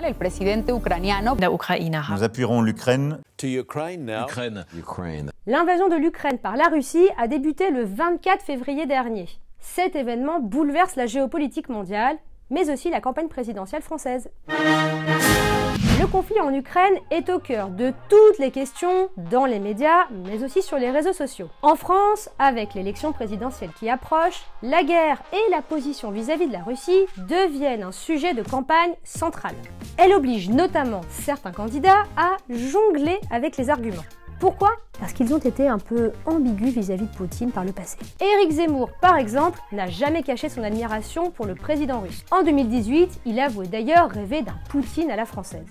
El presidente ucraniano der Ukraine. Nous appuierons l'Ukraine. To Ukraine now. Ukraine. L'invasion de l'Ukraine par la Russie a débuté le 24 février dernier. Cet événement bouleverse la géopolitique mondiale, mais aussi la campagne présidentielle française. Le conflit en Ukraine est au cœur de toutes les questions dans les médias, mais aussi sur les réseaux sociaux. En France, avec l'élection présidentielle qui approche, la guerre et la position vis-à-vis de la Russie deviennent un sujet de campagne central. Elle oblige notamment certains candidats à jongler avec les arguments. Pourquoi ? Parce qu'ils ont été un peu ambigus vis-à-vis de Poutine par le passé. Éric Zemmour, par exemple, n'a jamais caché son admiration pour le président russe. En 2018, il avouait d'ailleurs rêver d'un Poutine à la française.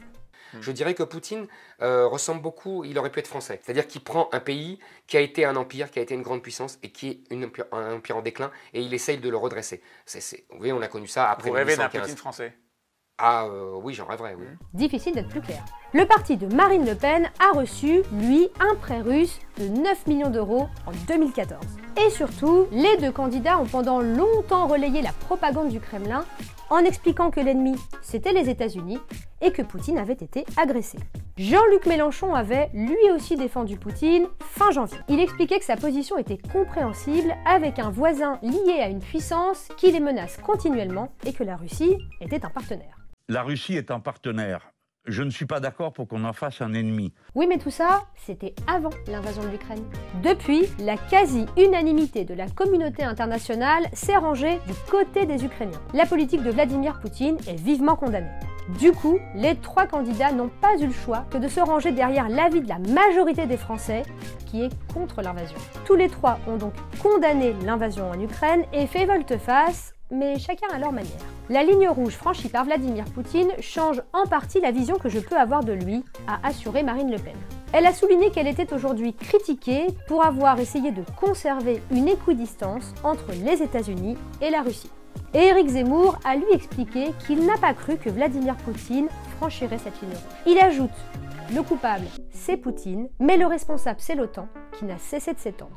Je dirais que Poutine ressemble beaucoup, il aurait pu être français. C'est-à-dire qu'il prend un pays qui a été un empire, qui a été une grande puissance et qui est un empire en déclin et il essaye de le redresser. Vous voyez, on a connu ça après 1815. Vous rêvez d'un Poutine français ? Oui, j'en rêverais, oui. Difficile d'être plus clair. Le parti de Marine Le Pen a reçu, lui, un prêt russe de 9 millions d'euros en 2014. Et surtout, les deux candidats ont pendant longtemps relayé la propagande du Kremlin en expliquant que l'ennemi, c'était les États-Unis et que Poutine avait été agressé. Jean-Luc Mélenchon avait lui aussi défendu Poutine fin janvier. Il expliquait que sa position était compréhensible avec un voisin lié à une puissance qui les menace continuellement et que la Russie était un partenaire. La Russie est un partenaire. Je ne suis pas d'accord pour qu'on en fasse un ennemi. Oui, mais tout ça, c'était avant l'invasion de l'Ukraine. Depuis, la quasi-unanimité de la communauté internationale s'est rangée du côté des Ukrainiens. La politique de Vladimir Poutine est vivement condamnée. Du coup, les trois candidats n'ont pas eu le choix que de se ranger derrière l'avis de la majorité des Français qui est contre l'invasion. Tous les trois ont donc condamné l'invasion en Ukraine et fait volte-face, mais chacun à leur manière. La ligne rouge franchie par Vladimir Poutine change en partie la vision que je peux avoir de lui, a assuré Marine Le Pen. Elle a souligné qu'elle était aujourd'hui critiquée pour avoir essayé de conserver une équidistance entre les États-Unis et la Russie. Et Éric Zemmour a lui expliqué qu'il n'a pas cru que Vladimir Poutine franchirait cette ligne rouge. Il ajoute « Le coupable, c'est Poutine, mais le responsable, c'est l'OTAN, qui n'a cessé de s'étendre ».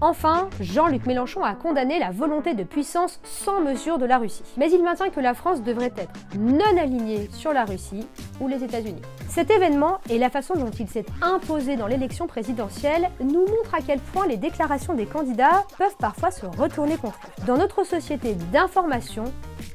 Enfin, Jean-Luc Mélenchon a condamné la volonté de puissance sans mesure de la Russie. Mais il maintient que la France devrait être non alignée sur la Russie ou les États-Unis. Cet événement et la façon dont il s'est imposé dans l'élection présidentielle nous montrent à quel point les déclarations des candidats peuvent parfois se retourner contre eux. Dans notre société d'information,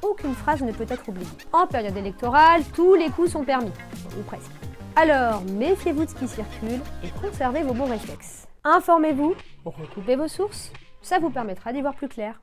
aucune phrase ne peut être oubliée. En période électorale, tous les coups sont permis, ou presque. Alors, méfiez-vous de ce qui circule et conservez vos bons réflexes. Informez-vous, recoupez vos sources, ça vous permettra d'y voir plus clair.